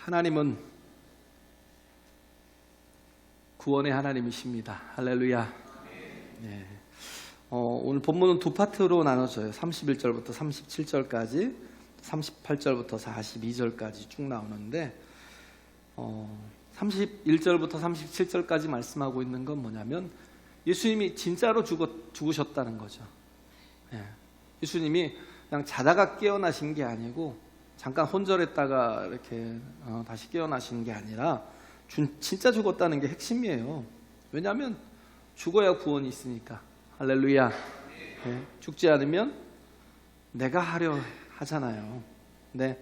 하나님은 구원의 하나님이십니다. 할렐루야. 네. 오늘 본문은 두 파트로 나눠져요. 31절부터 37절까지, 38절부터 42절까지 쭉 나오는데 31절부터 37절까지 말씀하고 있는 건 뭐냐면 예수님이 진짜로 죽으셨다는 거죠. 네. 예수님이 그냥 자다가 깨어나신 게 아니고 잠깐 혼절했다가 이렇게 다시 깨어나신 게 아니라 진짜 죽었다는 게 핵심이에요. 왜냐하면 죽어야 구원이 있으니까. 할렐루야. 네. 죽지 않으면 내가 하려 하잖아요. 근데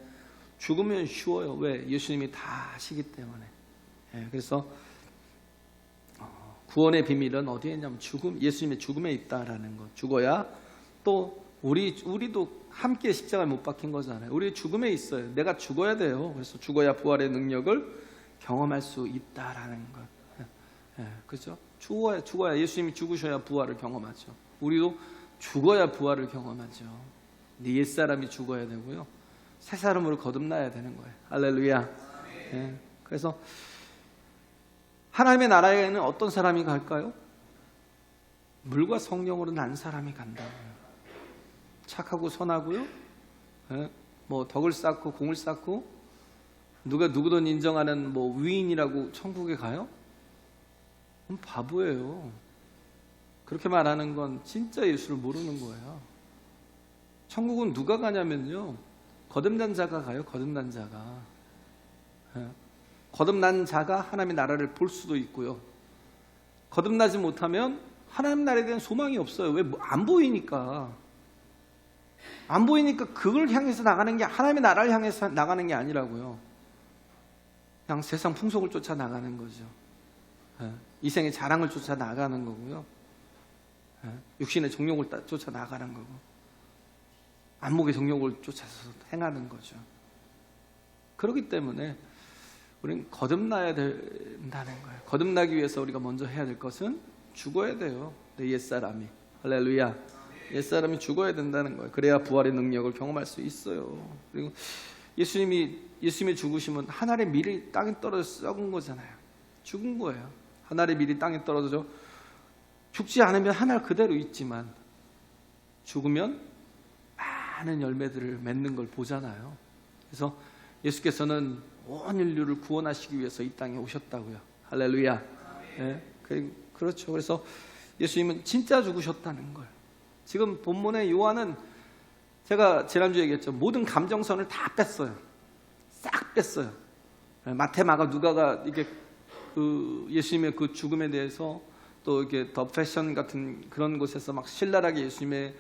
죽으면 쉬워요. 왜? 예수님이 다 하시기 때문에. 네. 그래서 구원의 비밀은 어디에 있냐면 예수님의 죽음에 있다라는 것. 죽어야 또 우리도 함께 십자가에 못 박힌 거잖아요. 우리 죽음에 있어요. 내가 죽어야 돼요. 그래서 죽어야 부활의 능력을 경험할 수 있다라는 것. 그죠? 죽어야 예수님이 죽으셔야 부활을 경험하죠. 우리도 죽어야 부활을 경험하죠. 네 옛사람이 죽어야 되고요. 새 사람으로 거듭나야 되는 거예요. 할렐루야. 그래서 하나님의 나라에는 어떤 사람이 갈까요? 물과 성령으로 난 사람이 간다고요. 착하고 선하고요. 뭐 덕을 쌓고 공을 쌓고 누가 누구든 인정하는 뭐 위인이라고 천국에 가요? 그럼 바보예요. 그렇게 말하는 건 진짜 예수를 모르는 거예요. 천국은 누가 가냐면요, 거듭난 자가 가요. 거듭난 자가. 거듭난 자가 하나님의 나라를 볼 수도 있고요. 거듭나지 못하면 하나님 나라에 대한 소망이 없어요. 왜? 안 보이니까. 안 보이니까 그걸 향해서 나가는 게, 하나님의 나라를 향해서 나가는 게 아니라고요. 그냥 세상 풍속을 쫓아 나가는 거죠. 이생의 자랑을 쫓아 나가는 거고요. 육신의 정욕을 쫓아 나가는 거고, 안목의 정욕을 쫓아서 행하는 거죠. 그렇기 때문에 우리는 거듭나야 된다는 거예요. 거듭나기 위해서 우리가 먼저 해야 될 것은 죽어야 돼요. 내 옛사람이. 할렐루야. 옛사람이 죽어야 된다는 거예요. 그래야 부활의 능력을 경험할 수 있어요. 그리고 예수님이 죽으시면 하늘의 밀이 땅에 떨어져 썩은 거잖아요. 죽은 거예요. 하늘의 밀이 땅에 떨어져 죽지 않으면 하늘 그대로 있지만 죽으면 많은 열매들을 맺는 걸 보잖아요. 그래서 예수께서는 온 인류를 구원하시기 위해서 이 땅에 오셨다고요. 할렐루야. 네. 그렇죠. 그래서 예수님은 진짜 죽으셨다는 걸. 지금 본문의 요한은 제가 지난주에 얘기했죠. 모든 감정선을 다 뺐어요. 싹 뺐어요. 마태, 마가, 누가가 이게 예수님의 그 죽음에 대해서 또 이게 더 패션 같은 그런 곳에서 막 신랄하게 예수님의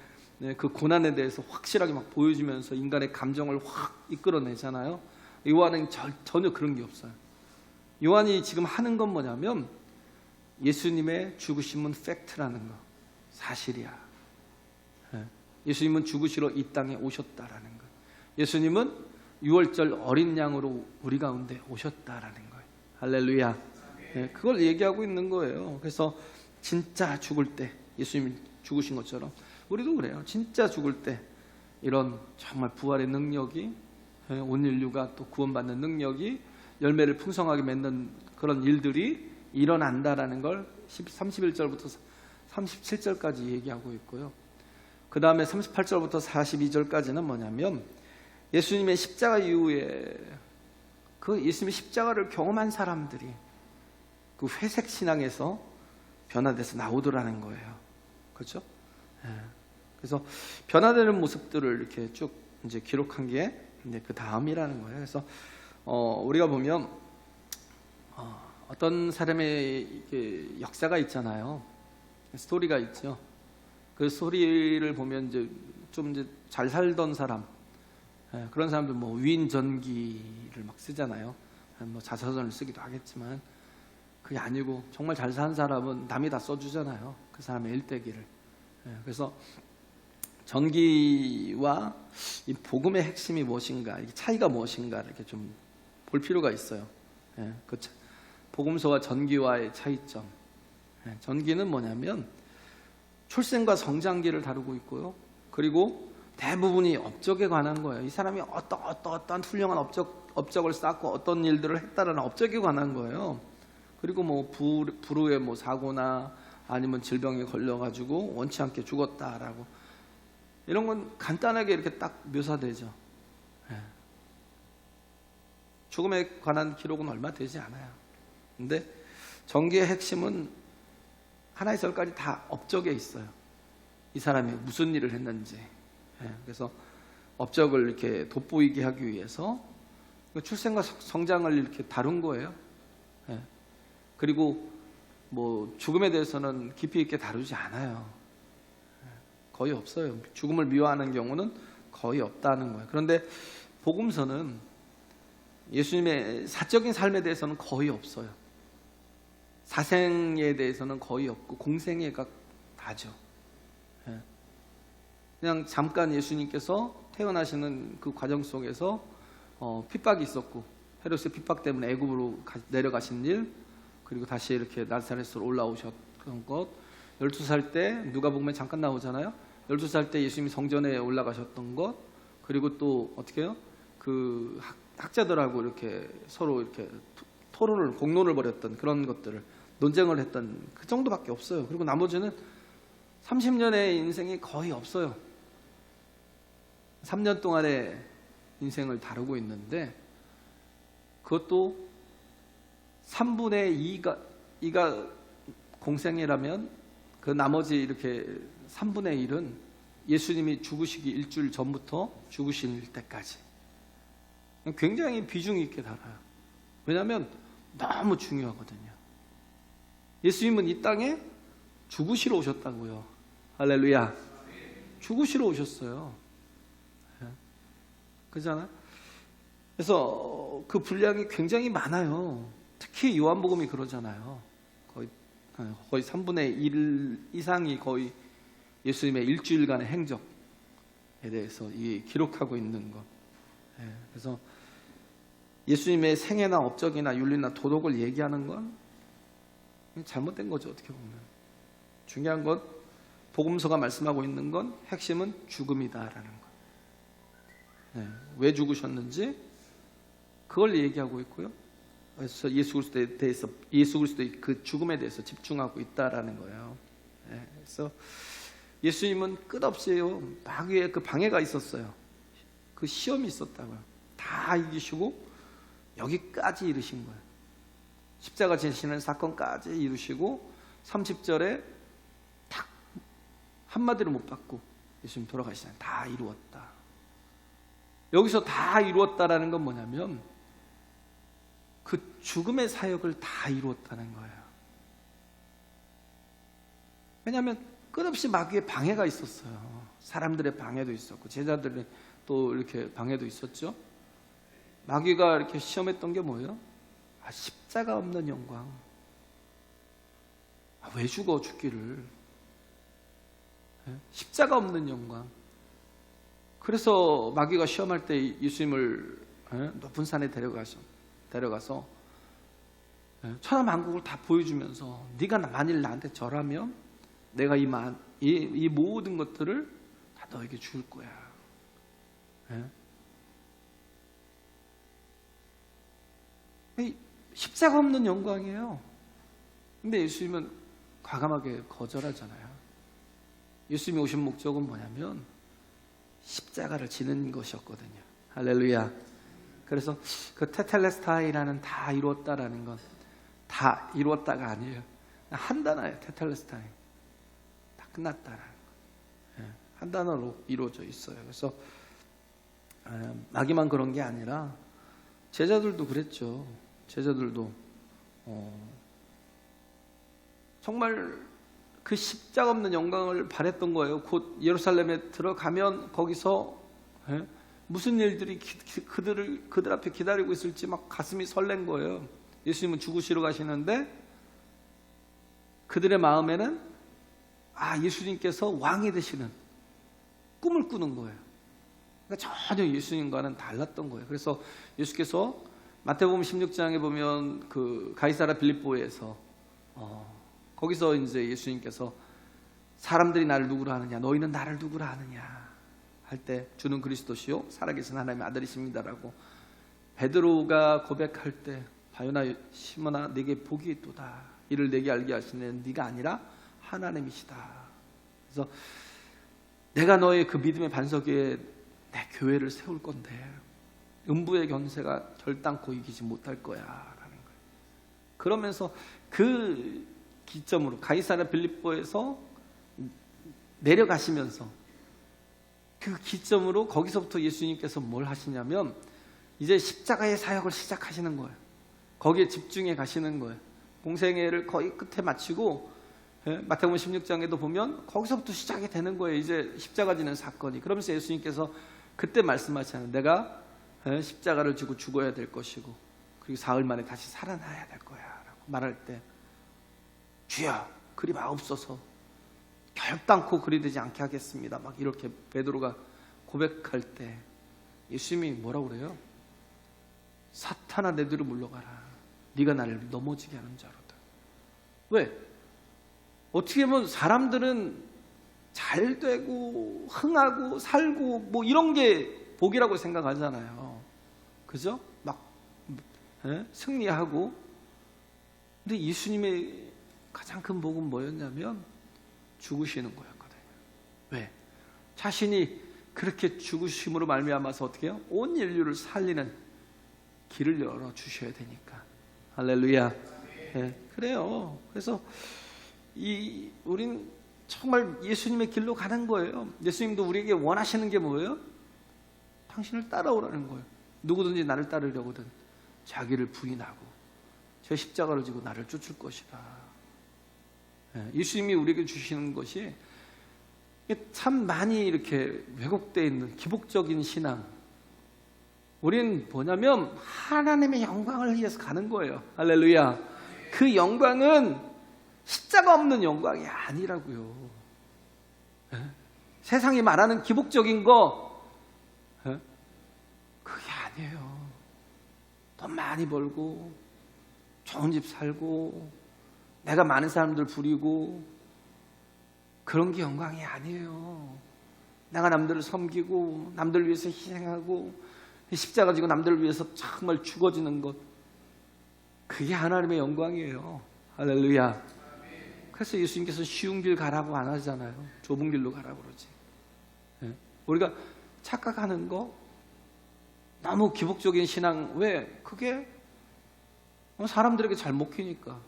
그 고난에 대해서 확실하게 막 보여주면서 인간의 감정을 확 이끌어내잖아요. 요한은 전혀 그런 게 없어요. 요한이 지금 하는 건 뭐냐면 예수님의 죽으심은 팩트라는 거, 사실이야. 예수님은 죽으시러 이 땅에 오셨다라는 거. 예수님은 6월절 어린 양으로 우리 가운데 오셨다라는 거예요. 할렐루야. 그걸 얘기하고 있는 거예요. 그래서 진짜 죽을 때 예수님이 죽으신 것처럼 우리도 그래요. 진짜 죽을 때 이런 정말 부활의 능력이, 온 인류가 또 구원받는 능력이, 열매를 풍성하게 맺는 그런 일들이 일어난다라는 걸 31절부터 37절까지 얘기하고 있고요. 그 다음에 38절부터 42절까지는 뭐냐면 예수님의 십자가 이후에 그 예수님의 십자가를 경험한 사람들이 그 회색 신앙에서 변화돼서 나오더라는 거예요. 그렇죠? 그래서 변화되는 모습들을 이렇게 쭉 이제 기록한 게 이제 그 다음이라는 거예요. 그래서 우리가 보면 어떤 사람의 역사가 있잖아요. 스토리가 있죠. 그 스토리를 보면 이제 좀 이제 잘 살던 사람, 그런 사람들 뭐 위인 전기를 막 쓰잖아요. 뭐 자서전을 쓰기도 하겠지만 그게 아니고 정말 잘 산 사람은 남이 다 써주잖아요. 그 사람의 일대기를. 그래서 전기와 이 복음의 핵심이 무엇인가, 이 차이가 무엇인가 이렇게 좀 볼 필요가 있어요. 그 복음서와 전기와의 차이점. 전기는 뭐냐면 출생과 성장기를 다루고 있고요. 그리고 대부분이 업적에 관한 거예요. 이 사람이 어떠한 훌륭한 업적을 쌓고 어떤 일들을 했다라는 업적에 관한 거예요. 그리고 뭐 불후에 뭐 사고나 아니면 질병에 걸려가지고 원치 않게 죽었다라고 이런 건 간단하게 이렇게 딱 묘사되죠. 예. 죽음에 관한 기록은 얼마 되지 않아요. 근데 전기의 핵심은 하나의 절까지 다 업적에 있어요. 이 사람이 무슨 일을 했는지. 예. 그래서 업적을 이렇게 돋보이게 하기 위해서 출생과 성장을 이렇게 다룬 거예요. 예. 그리고 뭐 죽음에 대해서는 깊이 있게 다루지 않아요. 거의 없어요. 죽음을 미워하는 경우는 거의 없다는 거예요. 그런데 복음서는 예수님의 사적인 삶에 대해서는 거의 없어요. 사생에 대해서는 거의 없고 공생애가 다죠. 그냥 잠깐 예수님께서 태어나시는 그 과정 속에서 핍박이 있었고 헤롯의 핍박 때문에 애굽으로 내려가신 일, 그리고 다시 이렇게 나사렛으로 올라오셨던 것, 12살 때 누가복음에 잠깐 나오잖아요. 12살 때 예수님이 성전에 올라가셨던 것, 그리고 또 어떻게 해요? 그 학자들하고 이렇게 서로 이렇게 공론을 벌였던 그런 것들을 논쟁을 했던 그 정도밖에 없어요. 그리고 나머지는 30년의 인생이 거의 없어요. 3년 동안의 인생을 다루고 있는데 그것도 3분의 2가 공생애라면 그 나머지 이렇게 3분의 1은 예수님이 죽으시기 일주일 전부터 죽으실 때까지 굉장히 비중 있게 다뤄요. 왜냐하면 너무 중요하거든요. 예수님은 이 땅에 죽으시러 오셨다고요. 할렐루야. 죽으시러 오셨어요. 그렇잖아요. 그래서 그 분량이 굉장히 많아요. 특히 요한복음이 그러잖아요. 거의 3분의 1 이상이 거의 예수님의 일주일간의 행적에 대해서 기록하고 있는 것. 그래서 예수님의 생애나 업적이나 윤리나 도덕을 얘기하는 건 잘못된 거죠. 어떻게 보면. 중요한 건 복음서가 말씀하고 있는 건 핵심은 죽음이다라는 것. 왜 죽으셨는지 그걸 얘기하고 있고요. 그래서 예수 그리스도의 그 죽음에 대해서 집중하고 있다라는 거예요. 그래서 예수님은 끝없이요 마귀의 그 방해가 있었어요. 그 시험이 있었다고요. 다 이기시고 여기까지 이르신 거예요. 십자가 지시는 사건까지 이루시고 30절에 딱 한마디로 못 받고 예수님 돌아가시잖아요. 다 이루었다. 여기서 다 이루었다라는 건 뭐냐면 그 죽음의 사역을 다 이루었다는 거예요. 왜냐하면 끝없이 마귀의 방해가 있었어요. 사람들의 방해도 있었고 제자들의 또 이렇게 방해도 있었죠. 마귀가 이렇게 시험했던 게 뭐예요? 십자가 없는 영광. 왜 죽어 죽기를? 십자가 없는 영광. 그래서 마귀가 시험할 때 예수님을 높은 산에 데려가서 천하만국을 다 보여주면서 네가 만일 나한테 절하면 내가 이 모든 것들을 다 너에게 줄 거야. 십자가 없는 영광이에요. 근데 예수님은 과감하게 거절하잖아요. 예수님이 오신 목적은 뭐냐면 십자가를 지는 것이었거든요. 할렐루야. 그래서 그 테텔레스타이라는 다 이루었다라는 건 다 이루었다가 아니에요. 한 단어예요. 테텔레스타이. 다 끝났다라는 거. 한 단어로 이루어져 있어요. 그래서 마귀만 그런 게 아니라 제자들도 그랬죠. 제자들도 정말 그 십자가 없는 영광을 바랬던 거예요. 곧 예루살렘에 들어가면 거기서 무슨 일들이 그들 앞에 기다리고 있을지 막 가슴이 설렌 거예요. 예수님은 죽으시러 가시는데 그들의 마음에는 예수님께서 왕이 되시는 꿈을 꾸는 거예요. 그러니까 전혀 예수님과는 달랐던 거예요. 그래서 예수께서 마태복음 16장에 보면 그 가이사랴 빌립보에서 거기서 이제 예수님께서 사람들이 나를 누구라 하느냐, 너희는 나를 누구라 하느냐, 할 때 주는 그리스도시요 살아계신 하나님의 아들이십니다라고 베드로가 고백할 때 바요나 시몬아 내게 복이 있도다. 이를 내게 알게 하시는 네가 아니라 하나님이시다. 그래서 내가 너의 그 믿음의 반석 위에 내 교회를 세울 건데 음부의 권세가 결단코 이기지 못할 거야 라는 거예요. 그러면서 그 기점으로 가이사랴 빌립보에서 내려가시면서 그 기점으로 거기서부터 예수님께서 뭘 하시냐면 이제 십자가의 사역을 시작하시는 거예요. 거기에 집중해 가시는 거예요. 공생애를 거의 끝에 마치고 마태복음 16장에도 보면 거기서부터 시작이 되는 거예요. 이제 십자가 지는 사건이. 그러면서 예수님께서 그때 말씀하시잖아요. 내가 십자가를 지고 죽어야 될 것이고 그리고 사흘 만에 다시 살아나야 될 거야 라고 말할 때 주여 그리 마옵소서 결단코 그리 되지 않게 하겠습니다. 막 이렇게 베드로가 고백할 때 예수님이 뭐라고 그래요? 사탄아 내 뒤로 물러가라. 네가 나를 넘어지게 하는 자로다. 왜? 어떻게 보면 사람들은 잘 되고 흥하고 살고 뭐 이런 게 복이라고 생각하잖아요. 그죠? 막 승리하고. 근데 예수님의 가장 큰 복은 뭐였냐면 죽으시는 거였거든요. 왜? 자신이 그렇게 죽으심으로 말미암아서 어떻게 해요? 온 인류를 살리는 길을 열어주셔야 되니까. 할렐루야. 네, 그래요. 그래서 우린 정말 예수님의 길로 가는 거예요. 예수님도 우리에게 원하시는 게 뭐예요? 당신을 따라오라는 거예요. 누구든지 나를 따르려거든 자기를 부인하고 저 십자가를 지고 나를 쫓을 것이다. 예수님이 우리에게 주시는 것이 참 많이 이렇게 왜곡되어 있는 기복적인 신앙. 우리는 뭐냐면 하나님의 영광을 위해서 가는 거예요. 할렐루야. 그 영광은 십자가 없는 영광이 아니라고요. 세상이 말하는 기복적인 거 그게 아니에요. 돈 많이 벌고 좋은 집 살고 내가 많은 사람들 부리고 그런 게 영광이 아니에요. 내가 남들을 섬기고 남들을 위해서 희생하고 십자가 지고 남들을 위해서 정말 죽어지는 것 그게 하나님의 영광이에요. 할렐루야. 그래서 예수님께서 쉬운 길 가라고 안 하잖아요. 좁은 길로 가라고 그러지. 우리가 착각하는 거 너무 기복적인 신앙. 왜? 그게 사람들에게 잘 먹히니까.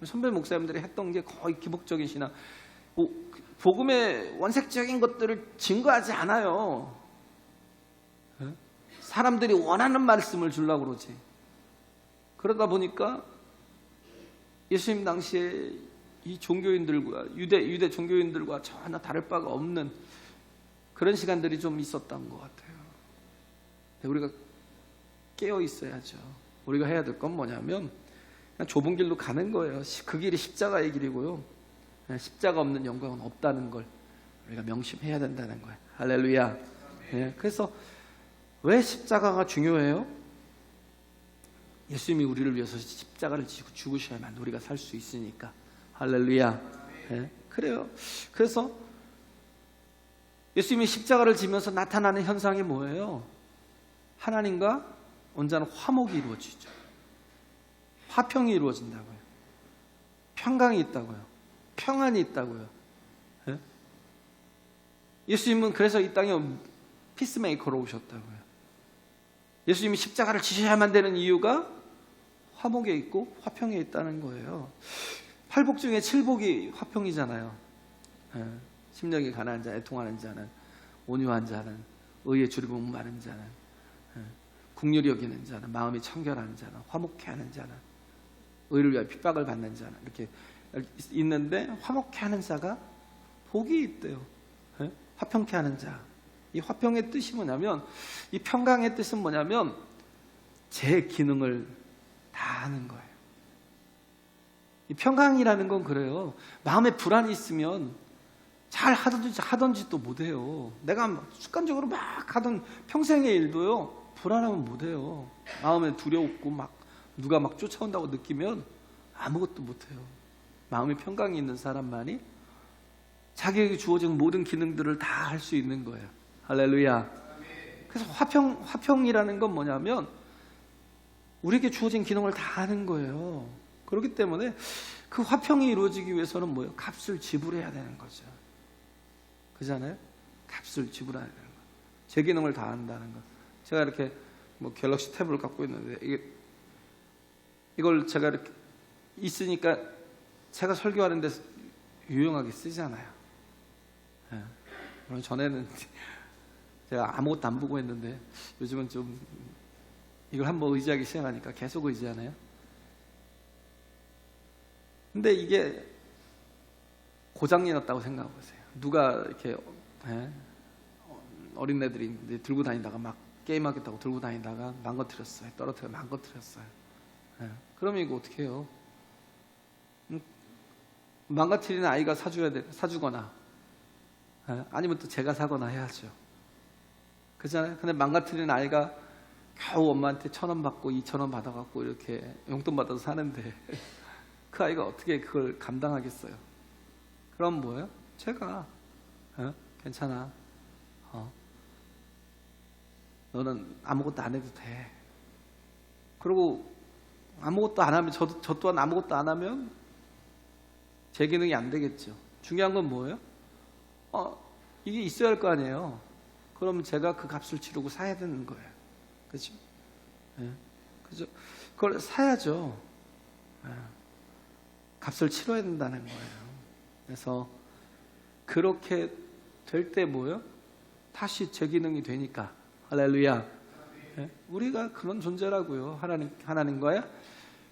선배 목사님들이 했던 게 거의 기복적인 신앙. 복음의 원색적인 것들을 증거하지 않아요. 사람들이 원하는 말씀을 주려고 그러지. 그러다 보니까 예수님 당시에 이 종교인들과 유대 종교인들과 전혀 다를 바가 없는 그런 시간들이 좀 있었던 것 같아요. 우리가 깨어 있어야죠. 우리가 해야 될 건 뭐냐면 그냥 좁은 길로 가는 거예요. 그 길이 십자가의 길이고요. 십자가 없는 영광은 없다는 걸 우리가 명심해야 된다는 거예요. 할렐루야. 네, 그래서 왜 십자가가 중요해요? 예수님이 우리를 위해서 십자가를 지고 죽으셔야만 우리가 살 수 있으니까. 할렐루야. 네, 그래요. 그래서 예수님이 십자가를 지면서 나타나는 현상이 뭐예요? 하나님과 언제나 화목이 이루어지죠. 화평이 이루어진다고요. 평강이 있다고요. 평안이 있다고요. 네? 예수님은 그래서 이 땅에 피스메이커로 오셨다고요. 예수님이 십자가를 지셔야만 되는 이유가 화목에 있고 화평에 있다는 거예요. 팔복 중에 칠복이 화평이잖아요. 심령이 가난한 자, 애통하는 자는, 온유한 자는, 의에 주리복 많은 자는, 국률이 여기는 자는, 마음이 청결한 자는, 화목해하는 자는, 의를 위하여 핍박을 받는 자는, 이렇게 있는데 화목해하는 자가 복이 있대요. 화평케 하는 자. 이 화평의 뜻이 뭐냐면, 이 평강의 뜻은 뭐냐면 제 기능을 다 하는 거예요. 이 평강이라는 건 그래요. 마음에 불안이 있으면 잘 하던 짓도 못해요. 내가 습관적으로 막 하던 평생의 일도요, 불안하면 못해요. 마음에 두려웠고 막 누가 막 쫓아온다고 느끼면 아무것도 못해요. 마음에 평강이 있는 사람만이 자기에게 주어진 모든 기능들을 다 할 수 있는 거예요. 할렐루야. 그래서 화평이라는 건 뭐냐면 우리에게 주어진 기능을 다 하는 거예요. 그렇기 때문에 그 화평이 이루어지기 위해서는 뭐예요? 값을 지불해야 되는 거죠. 그잖아요? 값을 지불해야 되는 거. 제 기능을 다 한다는 거. 제가 이렇게 뭐 갤럭시 탭을 갖고 있는데 이걸 제가 이렇게 있으니까 제가 설교하는 데 유용하게 쓰잖아요. 예. 물론 전에는 제가 아무것도 안 보고 했는데 요즘은 좀 이걸 한번 의지하기 시작하니까 계속 의지하네요. 근데 이게 고장이 났다고 생각해 보세요. 누가 이렇게 어린애들이 들고 다니다가 막 게임하겠다고 들고 다니다가 망가뜨렸어요. 망가뜨렸어요. 그러면 이거 어떻게 해요? 망가뜨리는 아이가 사주거나 아니면 또 제가 사거나 해야죠. 그렇잖아요. 근데 망가뜨리는 아이가 겨우 엄마한테 1,000원 받고 2,000원 받아갖고 이렇게 용돈 받아서 사는데 그 아이가 어떻게 그걸 감당하겠어요? 그럼 뭐예요? 제가 괜찮아. 너는 아무것도 안 해도 돼. 그리고 아무것도 안 하면 저 또한 아무것도 안 하면 제 기능이 안 되겠죠. 중요한 건 뭐예요? 이게 있어야 할 거 아니에요. 그러면 제가 그 값을 치르고 사야 되는 거예요. 그렇죠? 그죠? 그걸 사야죠. 값을 치러야 된다는 거예요. 그래서 그렇게 될 때 뭐예요? 다시 제 기능이 되니까. 할렐루야. 우리가 그런 존재라고요. 하나님과요.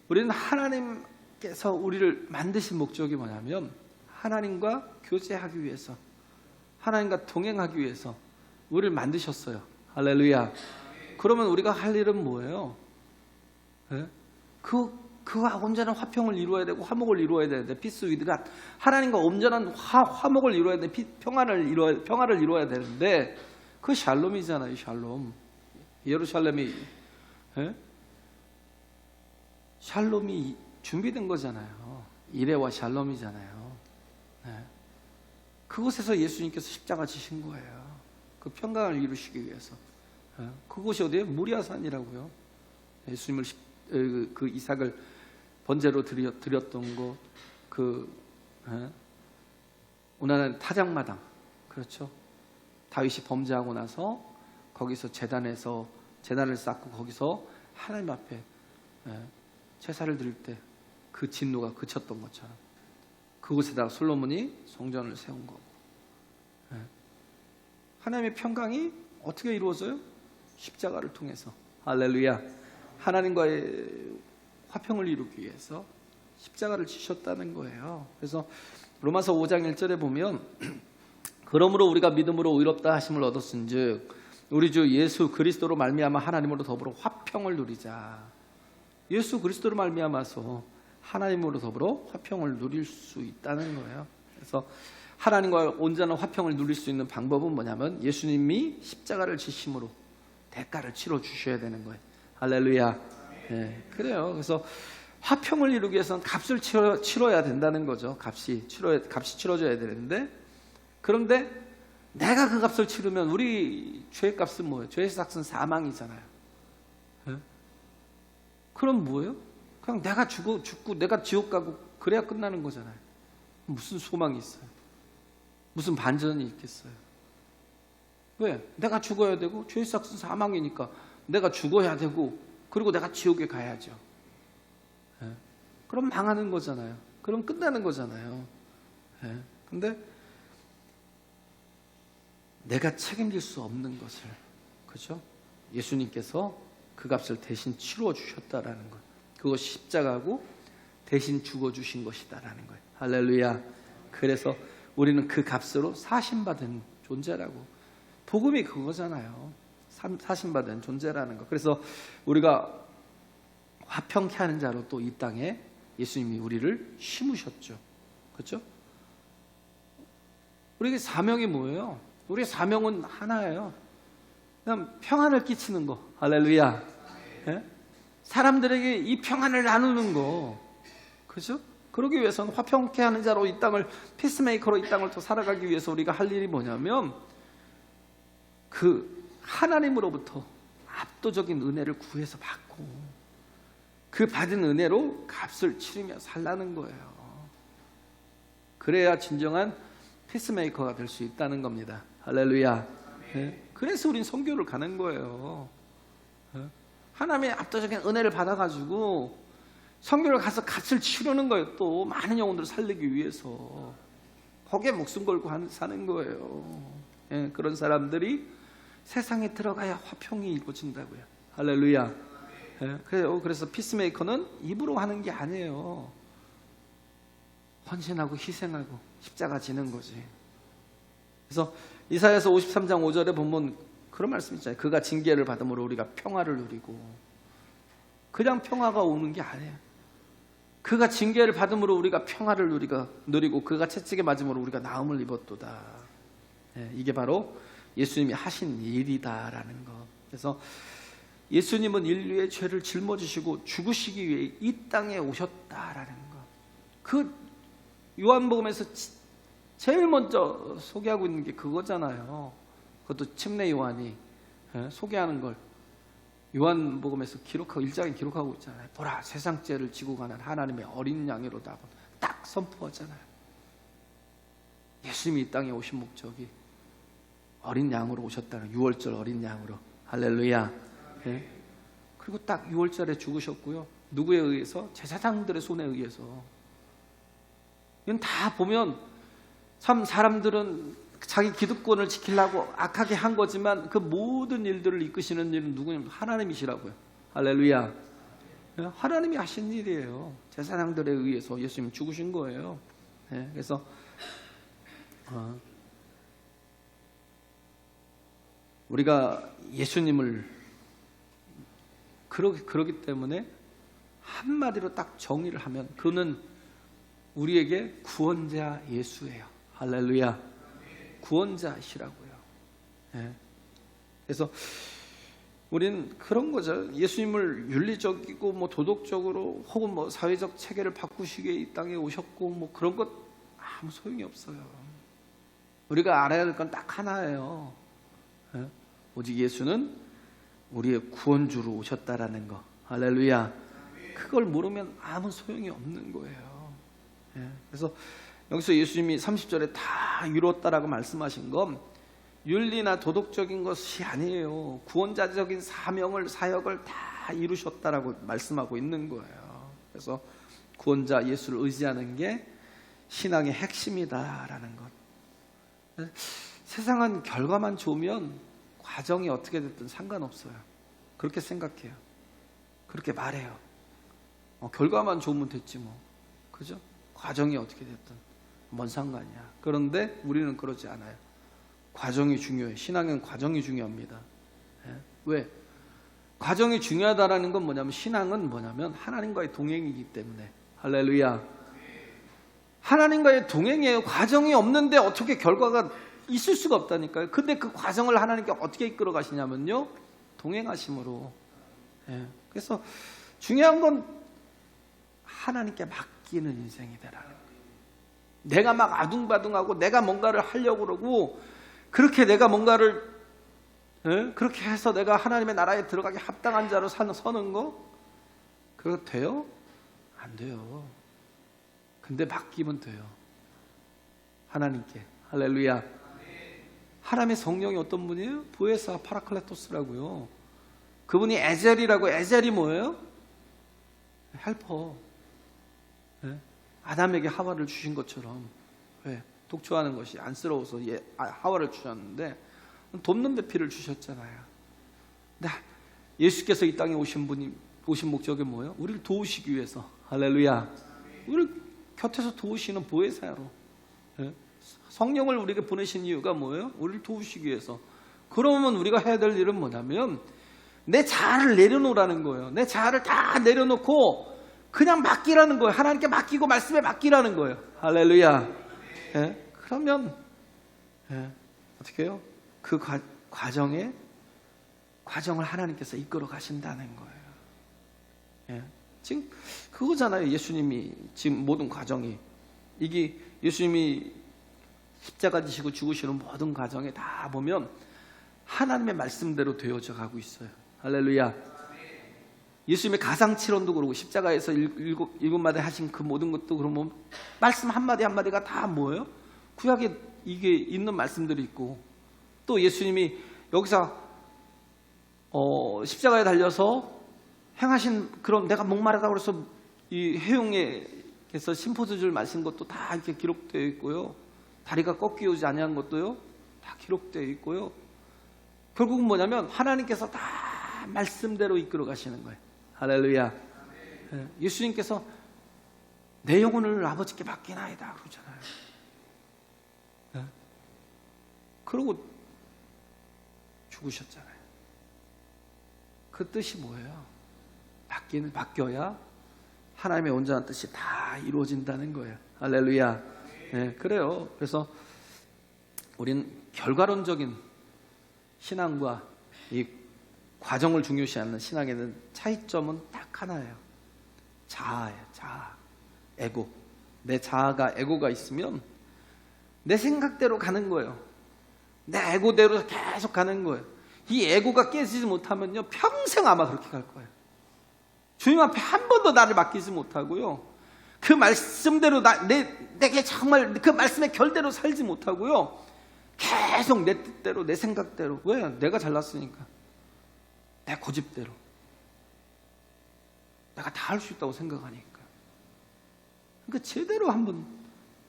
우리는 하나님께서 우리를 만드신 목적이 뭐냐면 하나님과 교제하기 위해서, 하나님과 동행하기 위해서 우리를 만드셨어요. 할렐루야. 그러면 우리가 할 일은 뭐예요? 그와 온전한 화평을 이루어야 되고 화목을 이루어야 되는데, 피스 위드 갓, 하나님과 온전한 화목을 이루어야 돼. 평화를 이루어야 되는데 그 샬롬이잖아요. 샬롬. 예루살렘이 샬롬이 준비된 거잖아요. 이레와 샬롬이잖아요. 그곳에서 예수님께서 십자가 지신 거예요. 그 평강을 이루시기 위해서. 그곳이 어디예요? 모리아산이라고요. 예수님을 그 이삭을 번제로 드렸던 거, 오늘은 타작마당, 그렇죠? 다윗이 범죄하고 나서 거기서 제단을 쌓고 거기서 하나님 앞에 제사를 드릴 때 그 진노가 그쳤던 것처럼 그곳에다가 솔로몬이 성전을 세운 거고. 하나님의 평강이 어떻게 이루어져요? 십자가를 통해서. 할렐루야. 하나님과의 화평을 이루기 위해서 십자가를 지셨다는 거예요. 그래서 로마서 5장 1절에 보면 그러므로 우리가 믿음으로 의롭다 하심을 얻었은즉 우리 주 예수 그리스도로 말미암아 하나님으로 더불어 화평을 누리자. 예수 그리스도로 말미암아서 하나님으로 더불어 화평을 누릴 수 있다는 거예요. 그래서 하나님과 온전한 화평을 누릴 수 있는 방법은 뭐냐면 예수님이 십자가를 지심으로 대가를 치러 주셔야 되는 거예요. 할렐루야. 그래요. 그래서 화평을 이루기 위해서는 값을 치러야 된다는 거죠. 값이 치러져야 되는데, 그런데 내가 그 값을 치르면 우리 죄의 값은 뭐예요? 죄의 삭은 사망이잖아요. 그럼 뭐예요? 그냥 내가 죽고 내가 지옥 가고 그래야 끝나는 거잖아요. 무슨 소망이 있어요? 무슨 반전이 있겠어요? 왜? 내가 죽어야 되고 죄의 삭은 사망이니까 내가 죽어야 되고 그리고 내가 지옥에 가야죠. 그럼 망하는 거잖아요. 그럼 끝나는 거잖아요. 근데 내가 책임질 수 없는 것을, 그렇죠? 예수님께서 그 값을 대신 치루어 주셨다라는 것. 그것이 십자가고 대신 죽어 주신 것이다라는 거예요. 할렐루야. 그래서 우리는 그 값으로 사심받은 존재라고. 복음이 그거잖아요. 사심받은 존재라는 거. 그래서 우리가 화평케 하는 자로 또 이 땅에 예수님이 우리를 심으셨죠. 그렇죠? 우리의 사명이 뭐예요? 우리의 사명은 하나예요. 그냥 평안을 끼치는 거. 할렐루야. 사람들에게 이 평안을 나누는 거. 그죠? 그러기 위해서는 화평케 하는 자로 이 땅을, 피스메이커로 이 땅을 또 살아가기 위해서 우리가 할 일이 뭐냐면 그 하나님으로부터 압도적인 은혜를 구해서 받고 그 받은 은혜로 값을 치르며 살라는 거예요. 그래야 진정한 피스메이커가 될 수 있다는 겁니다. 할렐루야. 네? 그래서 우린 선교를 가는 거예요. 네? 하나님의 압도적인 은혜를 받아가지고 선교를 가서 값을 치르는 거예요. 또 많은 영혼들을 살리기 위해서 거기에 목숨 걸고 사는 거예요. 네? 그런 사람들이 세상에 들어가야 화평이 이루어진다고요. 할렐루야. 네? 그래서 피스메이커는 입으로 하는 게 아니에요. 헌신하고 희생하고 십자가 지는 거지. 그래서 이사야서 53장 5절에 보면 그런 말씀 있잖아요. 그가 징계를 받음으로 우리가 평화를 누리고. 그냥 평화가 오는 게 아니에요. 그가 징계를 받음으로 우리가 평화를 누리고 그가 채찍에 맞음으로 우리가 나음을 입었도다. 네, 이게 바로 예수님이 하신 일이다라는 거. 그래서 예수님은 인류의 죄를 짊어지시고 죽으시기 위해 이 땅에 오셨다라는 거. 그 요한복음에서 제일 먼저 소개하고 있는 게 그거잖아요. 그것도 침례 요한이 소개하는 걸 요한복음에서 기록하고 1장에 기록하고 있잖아요. 보라, 세상 죄를 지고 가는 하나님의 어린 양이로다. 딱 선포하잖아요. 예수님이 이 땅에 오신 목적이 어린 양으로 오셨다는, 6월절 어린 양으로. 할렐루야. 네? 그리고 딱 6월절에 죽으셨고요. 누구에 의해서? 제사장들의 손에 의해서. 이건 다 보면 참 사람들은 자기 기득권을 지키려고 악하게 한 거지만 그 모든 일들을 이끄시는 일은 누구냐면 하나님이시라고요. 할렐루야. 하나님이 하신 일이에요. 제사장들에 의해서 예수님 죽으신 거예요. 네, 그래서 우리가 예수님을 그러기 때문에 한마디로 딱 정의를 하면 그는 우리에게 구원자 예수예요. 할렐루야. 구원자시라고요. 네. 그래서 우리는 그런 거죠. 예수님을 윤리적이고 뭐 도덕적으로 혹은 뭐 사회적 체계를 바꾸시기에 이 땅에 오셨고 뭐 그런 것 아무 소용이 없어요. 우리가 알아야 될 건 딱 하나예요. 네. 오직 예수는 우리의 구원주로 오셨다라는 거. 할렐루야. 그걸 모르면 아무 소용이 없는 거예요. 네. 그래서 여기서 예수님이 30절에 다 이루었다라고 말씀하신 건 윤리나 도덕적인 것이 아니에요. 구원자적인 사역을 다 이루셨다라고 말씀하고 있는 거예요. 그래서 구원자 예수를 의지하는 게 신앙의 핵심이다라는 것. 세상은 결과만 좋으면 과정이 어떻게 됐든 상관없어요. 그렇게 생각해요. 그렇게 말해요. 결과만 좋으면 됐지 뭐. 그죠? 과정이 어떻게 됐든 뭔 상관이야. 그런데 우리는 그러지 않아요. 과정이 중요해요. 신앙은 과정이 중요합니다. 예? 왜? 과정이 중요하다라는 건 뭐냐면 신앙은 뭐냐면 하나님과의 동행이기 때문에. 할렐루야. 하나님과의 동행이에요. 과정이 없는데 어떻게 결과가 있을 수가 없다니까요. 근데 그 과정을 하나님께 어떻게 이끌어 가시냐면요. 동행하심으로. 예. 그래서 중요한 건 하나님께 맡기는 인생이 되라는 거예요. 내가 막 아둥바둥하고 내가 뭔가를 하려고 그러고 그렇게 내가 뭔가를 그렇게 해서 내가 하나님의 나라에 들어가기 합당한 자로 서는 거 그거 돼요? 안 돼요. 근데 맡기면 돼요. 하나님께. 할렐루야. 하나님의 성령이 어떤 분이에요? 보에사 파라클레토스라고요. 그분이 에젤이라고. 에젤이 뭐예요? 헬퍼. 아담에게 하와를 주신 것처럼. 왜? 독초하는 것이 안쓰러워서 하와를 주셨는데 돕는 데 피를 주셨잖아요. 근데 예수께서 이 땅에 오신 목적이 뭐예요? 우리를 도우시기 위해서. 할렐루야. 우리를 곁에서 도우시는 보혜사로. 성령을 우리에게 보내신 이유가 뭐예요? 우리를 도우시기 위해서. 그러면 우리가 해야 될 일은 뭐냐면 내 자아를 내려놓으라는 거예요. 내 자아를 다 내려놓고 그냥 맡기라는 거예요. 하나님께 맡기고 말씀에 맡기라는 거예요. 할렐루야. 그러면 어떻게 해요? 그 과정을 하나님께서 이끌어 가신다는 거예요. 지금 그거잖아요. 예수님이 지금 모든 과정이. 이게 예수님이 십자가 지시고 죽으시는 모든 과정에 다 보면 하나님의 말씀대로 되어져 가고 있어요. 할렐루야. 예수님의 가상칠언도 그러고 십자가에서 일곱 마디 하신 그 모든 것도 그러면 말씀 한마디 한마디가 다 뭐예요? 구약에 이게 있는 말씀들이 있고, 또 예수님이 여기서 십자가에 달려서 행하신 그런, 내가 목마르다 그래서 이 해용에서 심포도주를 마신 것도 다 이렇게 기록되어 있고요. 다리가 꺾이지 아니한 것도요 다 기록되어 있고요. 결국은 뭐냐면 하나님께서 다 말씀대로 이끌어 가시는 거예요. 할렐루야. 예수님께서 내 영혼을 아버지께 맡기나이다 그러잖아요. 그러고 죽으셨잖아요. 그 뜻이 뭐예요? 맡겨야 하나님의 온전한 뜻이 다 이루어진다는 거예요. 할렐루야. 그래요. 그래서 우린 결과론적인 신앙과 이 과정을 중요시하는 신앙에는 차이점은 딱 하나예요. 자아예요. 자아. 에고. 내 자아가, 에고가 있으면 내 생각대로 가는 거예요. 내 에고대로 계속 가는 거예요. 이 에고가 깨지지 못하면요 평생 아마 그렇게 갈 거예요. 주님 앞에 한 번도 나를 맡기지 못하고요, 그 말씀대로 내게 정말 그 말씀의 결대로 살지 못하고요, 계속 내 뜻대로, 내 생각대로. 왜? 내가 잘났으니까. 내 고집대로. 내가 다 할 수 있다고 생각하니까. 그러니까 제대로 한번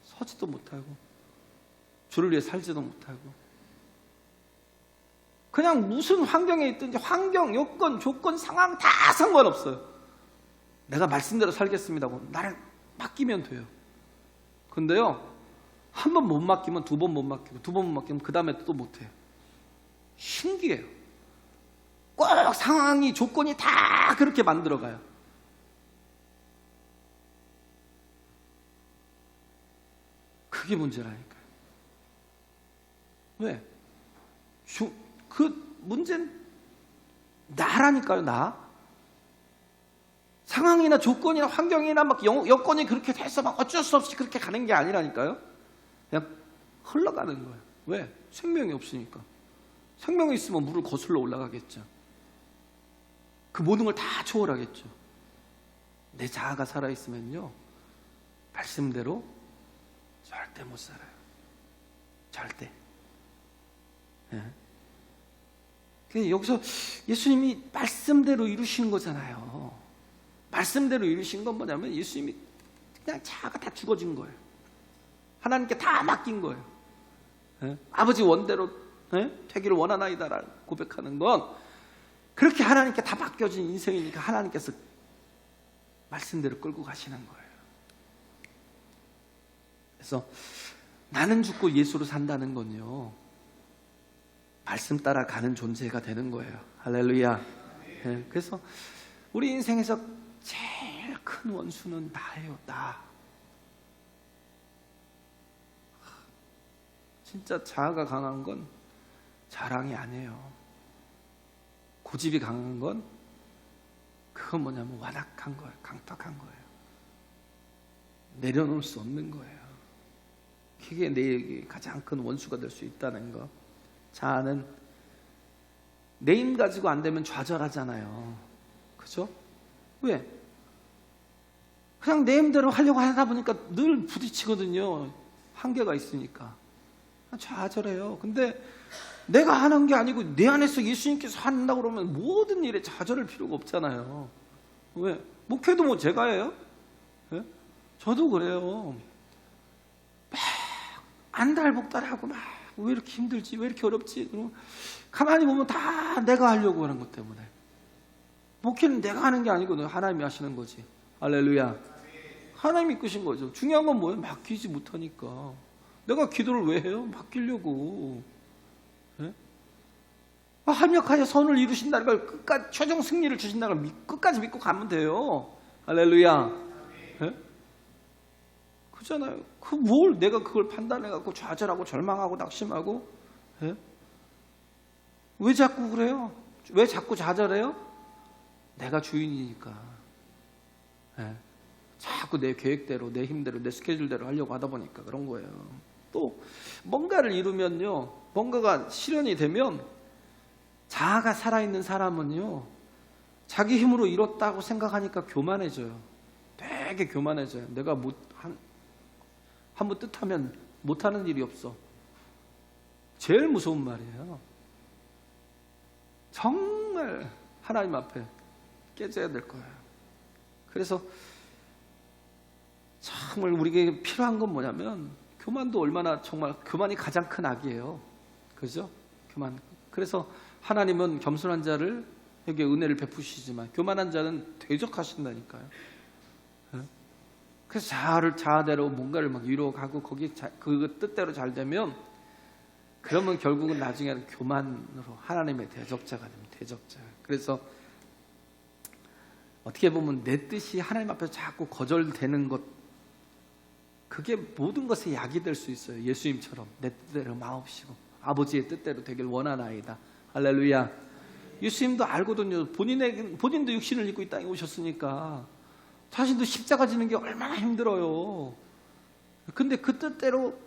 서지도 못하고 주를 위해 살지도 못하고, 그냥 무슨 환경에 있든지 환경, 여건, 조건, 상황 다 상관없어요. 내가 말씀대로 살겠습니다고 나를 맡기면 돼요. 근데요, 한 번 못 맡기면 두 번 못 맡기고, 두 번 못 맡기면 그 다음에 또 못해요. 신기해요. 꼭 상황이, 조건이 다 그렇게 만들어가요. 그게 문제라니까요. 왜? 그 문제는 나라니까요. 나. 상황이나 조건이나 환경이나 막 여건이 그렇게 돼서 막 어쩔 수 없이 그렇게 가는 게 아니라니까요. 그냥 흘러가는 거예요. 왜? 생명이 없으니까. 생명이 있으면 물을 거슬러 올라가겠죠. 그 모든 걸 다 초월하겠죠. 내 자아가 살아있으면요, 말씀대로 절대 못 살아요. 절대. 여기서 예수님이 말씀대로 이루신 거잖아요. 말씀대로 이루신 건 뭐냐면 예수님이 그냥 자아가 다 죽어진 거예요. 하나님께 다 맡긴 거예요. 아버지 원대로 되기를 원하나이다라고 고백하는 건 그렇게 하나님께 다 맡겨진 인생이니까 하나님께서 말씀대로 끌고 가시는 거예요. 그래서 나는 죽고 예수로 산다는 건요, 말씀 따라 가는 존재가 되는 거예요. 할렐루야. 그래서 우리 인생에서 제일 큰 원수는 나예요. 나. 진짜 자아가 강한 건 자랑이 아니에요. 고집이 강한 건 그건 뭐냐면 완악한 거예요. 강팍한 거예요. 내려놓을 수 없는 거예요. 그게 내게 가장 큰 원수가 될 수 있다는 거. 자아는 내 힘 가지고 안 되면 좌절하잖아요. 그죠? 왜? 그냥 내 힘대로 하려고 하다 보니까 늘 부딪히거든요. 한계가 있으니까. 좌절해요. 근데 내가 하는 게 아니고 내 안에서 예수님께서 한다고 그러면 모든 일에 좌절할 필요가 없잖아요. 왜? 목회도 뭐 제가 해요? 네? 저도 그래요. 막 안달복달하고 막 왜 이렇게 힘들지? 왜 이렇게 어렵지? 그럼 가만히 보면 다 내가 하려고 하는 것 때문에. 목회는 내가 하는 게 아니고 하나님이 하시는 거지. 할렐루야. 하나님이 이끄신 거죠. 중요한 건 뭐예요? 맡기지 못하니까. 내가 기도를 왜 해요? 맡기려고. 네? 합력하여 선을 이루신다는 걸, 끝까지 최종 승리를 주신다는 걸 끝까지 믿고 가면 돼요. 할렐루야. 네? 그잖아요. 내가 그걸 판단해갖고 좌절하고 절망하고 낙심하고. 네? 왜 자꾸 그래요? 왜 자꾸 좌절해요? 내가 주인이니까. 네. 자꾸 내 계획대로, 내 힘대로, 내 스케줄대로 하려고 하다 보니까 그런 거예요. 또 뭔가를 이루면요, 뭔가가 실현이 되면 자아가 살아있는 사람은요, 자기 힘으로 이뤘다고 생각하니까 교만해져요. 되게 교만해져요. 내가 한번 뜻하면 못하는 일이 없어. 제일 무서운 말이에요. 정말 하나님 앞에 깨져야 될 거예요. 그래서 정말 우리에게 필요한 건 뭐냐면, 교만도 얼마나, 정말 교만이 가장 큰 악이에요. 그죠? 교만. 그래서 하나님은 겸손한 자를 에게 은혜를 베푸시지만 교만한 자는 대적하신다니까요. 그래서 자아대로 뭔가를 막 이루어가고 거기 그 뜻대로 잘 되면, 그러면 결국은 나중에는 교만으로 하나님의 대적자가 됩니다. 대적자. 그래서 어떻게 보면 내 뜻이 하나님 앞에서 자꾸 거절되는 것, 그게 모든 것의 약이 될 수 있어요. 예수님처럼 내 뜻대로 마옵시고 아버지의 뜻대로 되길 원하나이다. 할렐루야. 예수님도 알거든요. 본인도 육신을 입고 이 땅에 오셨으니까 자신도 십자가 지는 게 얼마나 힘들어요. 근데 그 뜻대로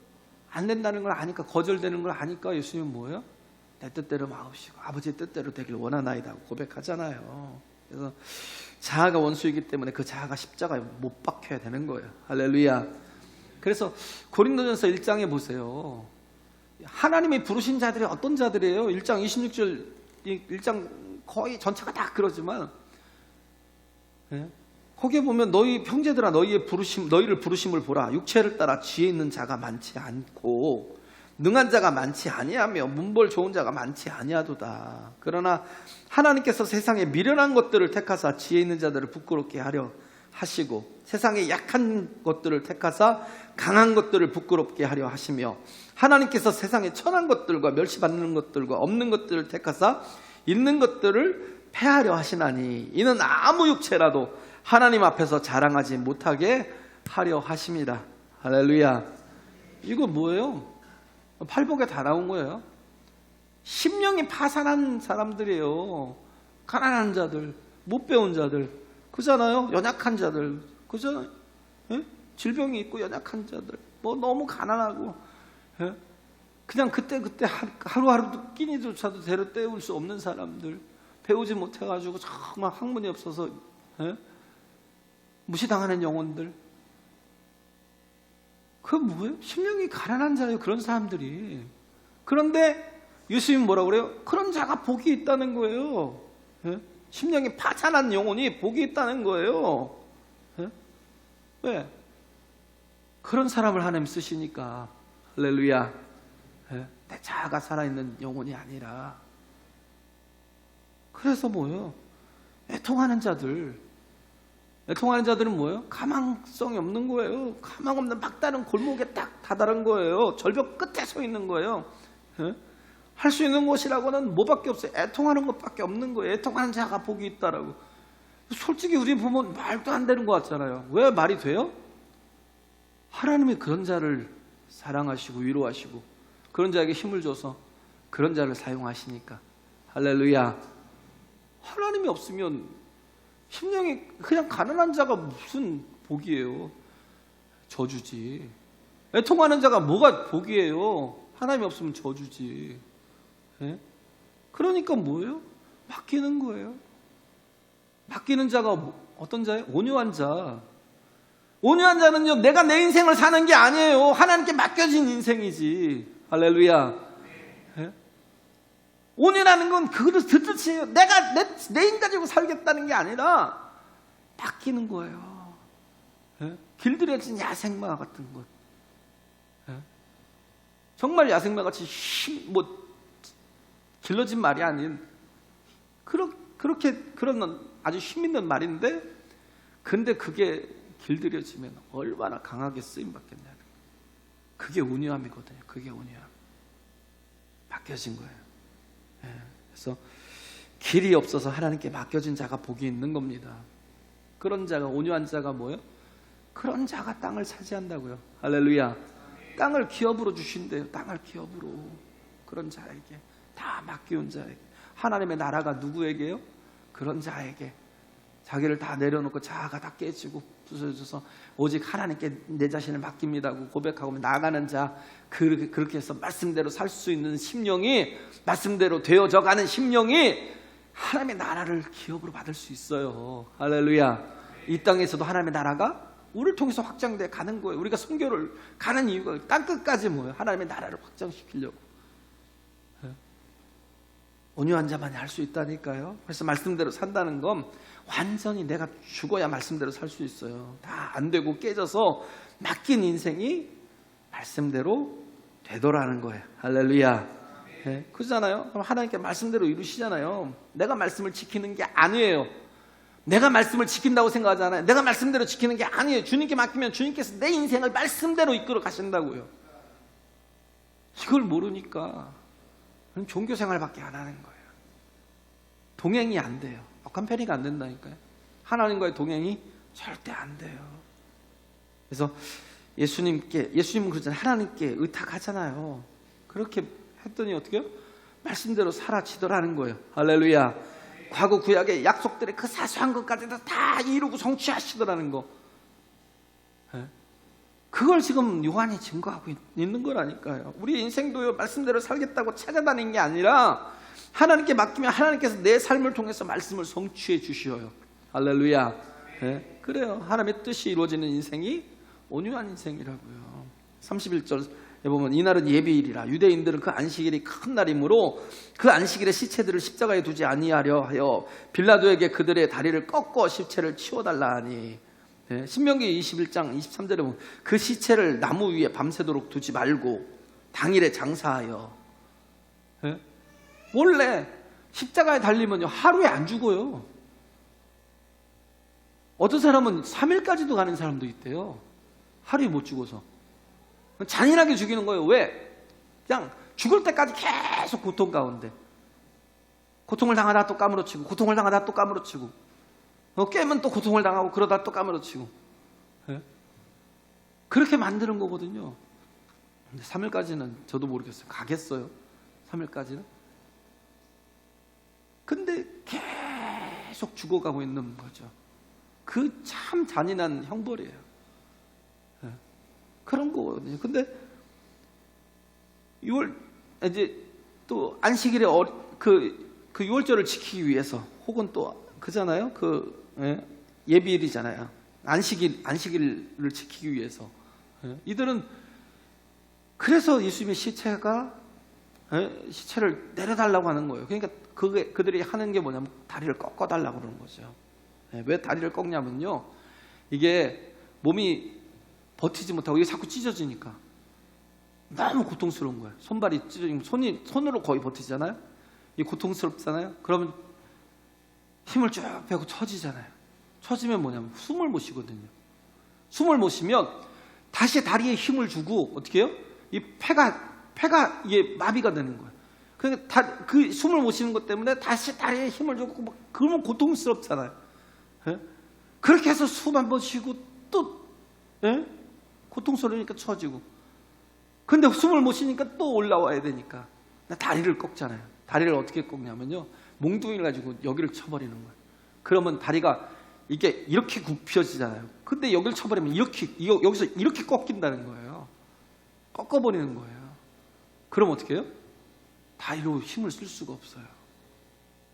안 된다는 걸 아니까, 거절되는 걸 아니까 예수님은 뭐예요? 내 뜻대로 마옵시고 아버지의 뜻대로 되길 원하나이다 고백하잖아요. 그래서 자아가 원수이기 때문에 그 자아가 십자가에 못 박혀야 되는 거예요. 할렐루야. 그래서 고린도전서 1장에 보세요. 하나님이 부르신 자들이 어떤 자들이에요? 1장 26절, 1장 거의 전체가 다 그러지만, 거기에 보면 너희 형제들아 너희를 부르심을 보라. 육체를 따라 지혜 있는 자가 많지 않고 능한 자가 많지 아니하며 문벌 좋은 자가 많지 아니하도다. 그러나 하나님께서 세상에 미련한 것들을 택하사 지혜 있는 자들을 부끄럽게 하려 하시고, 세상에 약한 것들을 택하사 강한 것들을 부끄럽게 하려 하시며, 하나님께서 세상에 천한 것들과 멸시받는 것들과 없는 것들을 택하사 있는 것들을 패하려 하시나니, 이는 아무 육체라도 하나님 앞에서 자랑하지 못하게 하려 하심이라. 할렐루야. 이거 뭐예요? 팔복에 다 나온 거예요. 심령이 파산한 사람들이에요. 가난한 자들, 못 배운 자들, 그잖아요. 연약한 자들, 그잖아요. 질병이 있고 연약한 자들, 뭐 너무 가난하고, 그냥 그때 하루하루 끼니조차도 제대로 때울 수 없는 사람들, 배우지 못해가지고 정말 학문이 없어서 무시당하는 영혼들, 그 뭐예요? 심령이 가난한 자예요. 그런 사람들이. 그런데 예수님은 뭐라고 그래요? 그런 자가 복이 있다는 거예요. 심령이 파산한 영혼이 복이 있다는 거예요. 왜? 그런 사람을 하나님 쓰시니까. 할렐루야. 내 자아가 살아있는 영혼이 아니라. 그래서 뭐예요? 애통하는 자들은 뭐예요? 가망성이 없는 거예요. 가망 없는 막다른 골목에 딱 다다른 거예요. 절벽 끝에 서 있는 거예요. 할 수 있는 것이라고는 뭐밖에 없어요? 애통하는 것밖에 없는 거예요. 애통하는 자가 복이 있다라고. 솔직히 우리 보면 말도 안 되는 것 같잖아요. 왜 말이 돼요? 하나님이 그런 자를 사랑하시고 위로하시고 그런 자에게 힘을 줘서 그런 자를 사용하시니까. 할렐루야. 하나님이 없으면 심령이 그냥 가난한 자가 무슨 복이에요? 저주지. 애통하는 자가 뭐가 복이에요? 하나님이 없으면 저주지. 그러니까 뭐예요? 맡기는 거예요. 맡기는 자가 어떤 자예요? 온유한 자. 온유한 자는요, 내가 내 인생을 사는 게 아니에요. 하나님께 맡겨진 인생이지. 할렐루야. 온유라는 건 그거를 뜻이에요. 내가 내 힘 가지고 살겠다는 게 아니라 맡기는 거예요. 길들여진 야생마 같은 것. 정말 야생마 같이 길러진 말이 아닌 그런 아주 힘 있는 말인데, 근데 그게 길들여지면 얼마나 강하게 쓰임 받겠냐. 그게 온유함이거든요. 그게 온유함. 맡겨진 거예요. 그래서 길이 없어서 하나님께 맡겨진 자가 복이 있는 겁니다. 그런 자가, 온유한 자가 뭐예요? 그런 자가 땅을 차지한다고요. 할렐루야. 땅을 기업으로 주신대요. 땅을 기업으로. 그런 자에게, 다 맡기운 자에게. 하나님의 나라가 누구에게요? 그런 자에게. 자기를 다 내려놓고 자아가 다 깨지고 부서져서 오직 하나님께 내 자신을 맡깁니다고 고백하고 나아가는 자, 그렇게 해서 말씀대로 살 수 있는 심령이, 말씀대로 되어져 가는 심령이 하나님의 나라를 기업으로 받을 수 있어요. 할렐루야. 이 땅에서도 하나님의 나라가 우리를 통해서 확장돼 가는 거예요. 우리가 선교를 가는 이유가 땅끝까지 뭐예요? 하나님의 나라를 확장시키려고. 온유한 자만이 할 수 있다니까요. 그래서 말씀대로 산다는 건 완전히 내가 죽어야 말씀대로 살 수 있어요. 다 안 되고 깨져서 맡긴 인생이 말씀대로 되더라는 거예요. 할렐루야. 네, 그러잖아요. 그럼 하나님께 말씀대로 이루시잖아요. 내가 말씀을 지키는 게 아니에요. 내가 말씀을 지킨다고 생각하잖아요. 내가 말씀대로 지키는 게 아니에요. 주님께 맡기면 주님께서 내 인생을 말씀대로 이끌어 가신다고요. 이걸 모르니까 종교생활밖에 안 하는 거예요. 동행이 안 돼요. 컴패니가 안 된다니까요. 하나님과의 동행이 절대 안 돼요. 그래서 예수님은 그러잖아요. 하나님께 의탁하잖아요. 그렇게 했더니 어떻게 해요? 말씀대로 사라지더라는 거예요. 할렐루야. 과거 구약의 약속들의 그 사소한 것까지도 다 이루고 성취하시더라는 거. 그걸 지금 요한이 증거하고 있는 거라니까요. 우리 인생도요, 말씀대로 살겠다고 찾아다니는 게 아니라 하나님께 맡기면 하나님께서 내 삶을 통해서 말씀을 성취해 주셔요. 할렐루야. 네, 그래요. 하나님의 뜻이 이루어지는 인생이 온유한 인생이라고요. 31절에 보면 이날은 예비일이라 유대인들은 그 안식일이 큰 날이므로 그 안식일에 시체들을 십자가에 두지 아니하려 하여 빌라도에게 그들의 다리를 꺾어 시체를 치워달라 하니. 네, 신명기 21장 23절에 보면 그 시체를 나무 위에 밤새도록 두지 말고 당일에 장사하여. 네? 원래 십자가에 달리면요 하루에 안 죽어요. 어떤 사람은 3일까지도 가는 사람도 있대요. 하루에 못 죽어서 잔인하게 죽이는 거예요. 왜? 그냥 죽을 때까지 계속 고통 가운데, 고통을 당하다 또 까무러치고, 고통을 당하다 또 까무러치고, 깨면 또 고통을 당하고, 그러다 또 까무러치고. 네? 그렇게 만드는 거거든요. 근데 3일까지는 저도 모르겠어요. 가겠어요? 3일까지는? 근데 계속 죽어가고 있는 거죠. 그 참 잔인한 형벌이에요. 네. 그런 거거든요. 근데 6월, 이제 또 안식일에 그 6월절을 지키기 위해서, 혹은 또 그잖아요. 예비일이잖아요. 안식일을 지키기 위해서. 이들은 그래서 예수님의 시체를 내려달라고 하는 거예요. 그러니까 그들이 하는 게 뭐냐면 다리를 꺾어달라고 그러는 거죠. 왜 다리를 꺾냐면요, 이게 몸이 버티지 못하고 이게 자꾸 찢어지니까 너무 고통스러운 거예요. 손발이 찢어지면 손으로 거의 버티잖아요. 이게 고통스럽잖아요. 그러면 힘을 쭉 빼고 처지잖아요. 처지면 뭐냐면 숨을 못 쉬거든요. 숨을 못 쉬면 다시 다리에 힘을 주고 어떻게 해요? 이 폐가 이게 마비가 되는 거예요. 그러니까 그 숨을 못 쉬는 것 때문에 다시 다리에 힘을 주고 그러면 고통스럽잖아요. 예? 그렇게 해서 숨 한 번 쉬고 또 고통스러우니까 처지고, 근데 숨을 못 쉬니까 또 올라와야 되니까 다리를 꺾잖아요. 다리를 어떻게 꺾냐면요, 몽둥이를 가지고 여기를 쳐버리는 거예요. 그러면 다리가 이게 이렇게 굽혀지잖아요. 근데 여기를 쳐버리면 여기서 이렇게 꺾인다는 거예요. 꺾어버리는 거예요. 그럼 어떻게 해요? 다리로 힘을 쓸 수가 없어요.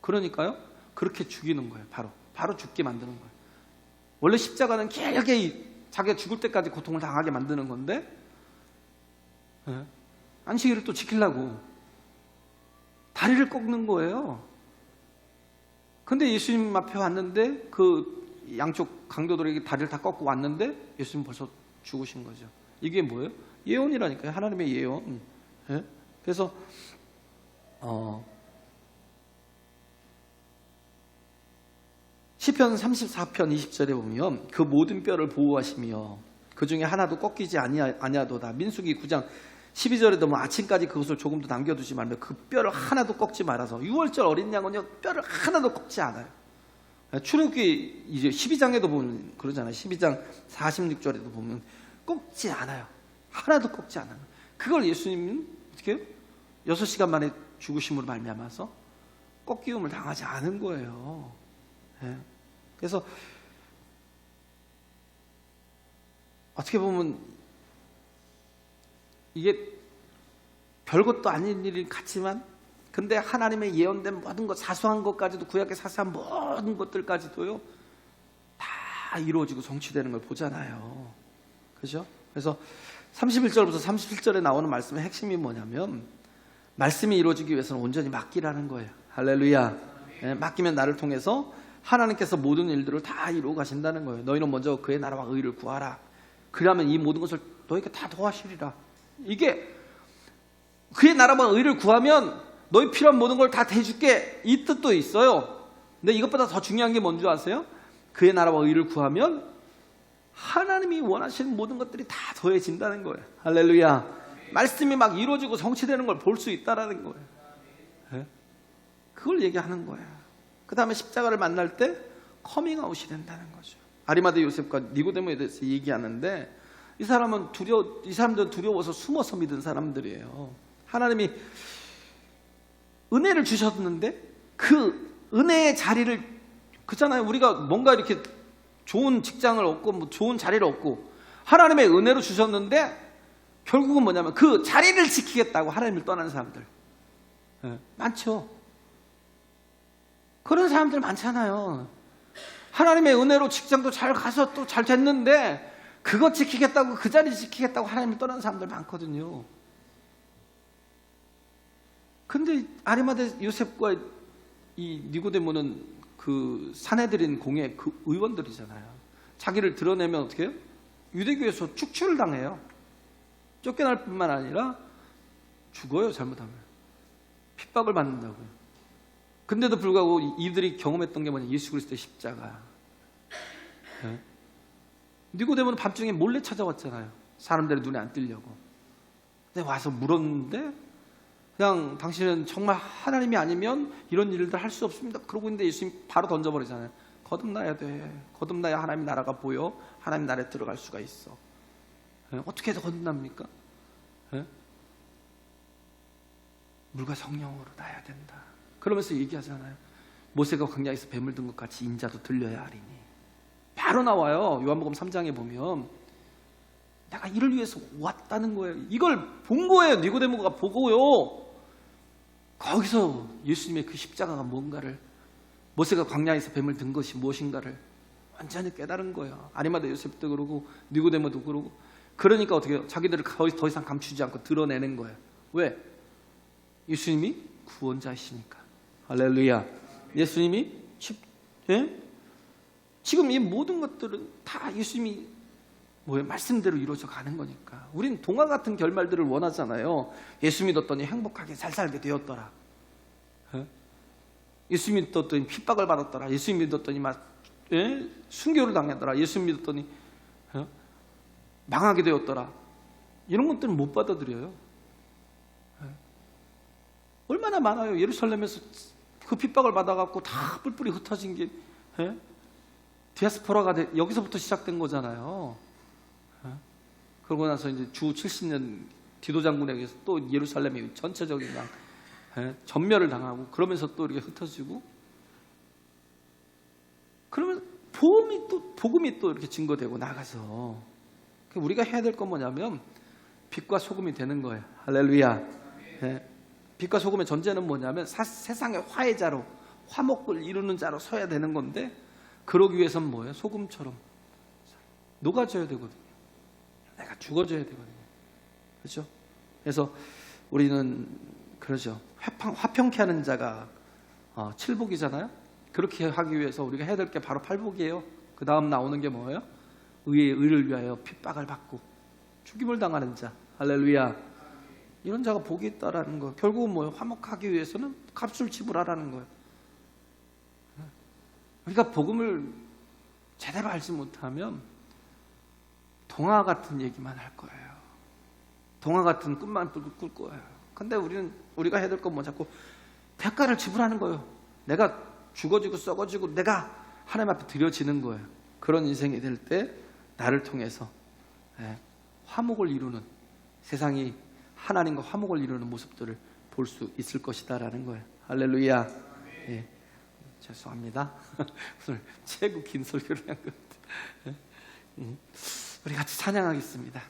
그러니까요, 그렇게 죽이는 거예요. 바로 죽게 만드는 거예요. 원래 십자가는 길게 자기가 죽을 때까지 고통을 당하게 만드는 건데, 안식일을 또 지키려고 다리를 꺾는 거예요. 근데 예수님 앞에 왔는데 그 양쪽 강도들에게 다리를 다 꺾고 왔는데 예수님 벌써 죽으신 거죠. 이게 뭐예요? 예언이라니까요. 하나님의 예언. 그래서 시편 34편 20절에 보면 그 모든 뼈를 보호하시며 그 중에 하나도 꺾이지 아니하도다. 민수기 9장 12절에도 뭐 아침까지 그것을 조금도 남겨두지 말며 그 뼈를 하나도 꺾지 말아서. 6월절 어린 양은요 뼈를 하나도 꺾지 않아요. 출애굽기 이제 12장에도 보면 그러잖아요. 12장 46절에도 보면 꺾지 않아요. 하나도 꺾지 않아요. 그걸 예수님은 어떻게 해요? 6시간 만에 죽으심으로 말미암아서 꺾기움을 당하지 않은 거예요. 그래서 어떻게 보면 이게 별것도 아닌 일이 같지만, 근데 하나님의 예언된 모든 것, 사소한 것까지도, 구약의 사소한 모든 것들까지도요 다 이루어지고 성취되는 걸 보잖아요. 그죠? 그래서 31절부터 37절에 나오는 말씀의 핵심이 뭐냐면, 말씀이 이루어지기 위해서는 온전히 맡기라는 거예요. 할렐루야. 네, 맡기면 나를 통해서 하나님께서 모든 일들을 다 이루어 가신다는 거예요. 너희는 먼저 그의 나라와 의를 구하라. 그러면 이 모든 것을 너희가 다 도와주리라. 이게 그의 나라와 의를 구하면 너희 필요한 모든 걸 다 해줄게, 이 뜻도 있어요. 근데 이것보다 더 중요한 게 뭔지 아세요? 그의 나라와 의를 구하면 하나님이 원하시는 모든 것들이 다 더해진다는 거예요. 할렐루야. 말씀이 막 이루어지고 성취되는 걸 볼 수 있다는 거예요. 네? 그걸 얘기하는 거예요. 그 다음에 십자가를 만날 때 커밍아웃이 된다는 거죠. 아리마대 요셉과 니고데모에 대해서 얘기하는데, 이 사람들은 두려워서 숨어서 믿은 사람들이에요. 하나님이 은혜를 주셨는데 그 은혜의 자리를, 그렇잖아요. 우리가 뭔가 이렇게 좋은 직장을 얻고 뭐 좋은 자리를 얻고 하나님의 은혜로 주셨는데 결국은 뭐냐면 그 자리를 지키겠다고 하나님을 떠나는 사람들, 네, 많죠. 그런 사람들 많잖아요. 하나님의 은혜로 직장도 잘 가서 또 잘 됐는데 그거 지키겠다고, 그 자리 지키겠다고 하나님을 떠나는 사람들 많거든요. 근데 아리마대 요셉과 이 니고데모는 그 사내들인 공의 그 의원들이잖아요. 자기를 드러내면 어떻게 해요? 유대교에서 축출을 당해요. 쫓겨날 뿐만 아니라 죽어요. 잘못하면 핍박을 받는다고요. 근데도 불구하고 이들이 경험했던 게 뭐냐? 예수 그리스도의 십자가. 네? 니고데모는 밤중에 몰래 찾아왔잖아요. 사람들의 눈에 안 띄려고. 근데 와서 물었는데 그냥 당신은 정말 하나님이 아니면 이런 일들 할 수 없습니다. 그러고 있는데 예수님이 바로 던져버리잖아요. 거듭나야 돼. 거듭나야 하나님 나라가 보여. 하나님 나라에 들어갈 수가 있어. 네? 어떻게 해서 거듭납니까? 네? 물과 성령으로 나야 된다. 그러면서 얘기하잖아요. 모세가 광야에서 뱀을 든 것 같이 인자도 들려야 하리니. 바로 나와요. 요한복음 3장에 보면 내가 이를 위해서 왔다는 거예요. 이걸 본 거예요. 니고데모가 보고요. 거기서 예수님의 그 십자가가 뭔가를, 모세가 광야에서 뱀을 든 것이 무엇인가를 완전히 깨달은 거예요. 아리마대 요셉도 그러고 니고데모도 그러고. 그러니까 어떻게 해요? 자기들을 더 이상 감추지 않고 드러내는 거예요. 왜? 예수님이 구원자이시니까. 할렐루야. 예수님이 예? 지금 이 모든 것들은 다 예수님이 말씀대로 이루어져 가는 거니까. 우린 동화 같은 결말들을 원하잖아요. 예수 믿었더니 행복하게 잘 살게 되었더라. 예? 예수 믿었더니 핍박을 받았더라. 예수 믿었더니 순교를 당하더라. 예수 믿었더니 망하게 되었더라. 이런 것들은 못 받아들여요. 얼마나 많아요. 예루살렘에서 그 핍박을 받아갖고 다 뿔뿔이 흩어진 게 디아스포라가 여기서부터 시작된 거잖아요. 그러고 나서 이제 주 70년 디도 장군에게 또 예루살렘이 전체적인 전멸을 당하고, 그러면서 또 이렇게 흩어지고, 그러면 복음이 또 이렇게 증거되고 나가서 우리가 해야 될 건 뭐냐면 빛과 소금이 되는 거예요. 할렐루야. 빛과 소금의 전제는 뭐냐면 세상의 화해자로, 화목을 이루는 자로 서야 되는 건데, 그러기 위해서는 뭐예요? 소금처럼 녹아져야 되거든요. 내가 죽어져야 되거든요. 그렇죠? 그래서 우리는 그러죠. 화평케 하는 자가 칠복이잖아요. 그렇게 하기 위해서 우리가 해야 될 게 바로 팔복이에요. 그 다음 나오는 게 뭐예요? 의를 위하여 핍박을 받고 죽임을 당하는 자. 할렐루야. 이런 자가 복이 있다라는 거. 결국은 뭐예요? 화목하기 위해서는 값을 지불하라는 거예요. 그러니까 복음을 제대로 알지 못하면 동화 같은 얘기만 할 거예요. 동화 같은 꿈만 꿀 거예요. 근데 우리가 해야 될 건 뭐 자꾸 대가를 지불하는 거예요. 내가 죽어지고 썩어지고 내가 하나님 앞에 드려지는 거예요. 그런 인생이 될 때 나를 통해서 화목을 이루는, 세상이 하나님과 화목을 이루는 모습들을 볼 수 있을 것이다라는 거예요. 할렐루야. 죄송합니다. 오늘 최고 긴 설교를 한 것 같아요. 우리 같이 찬양하겠습니다.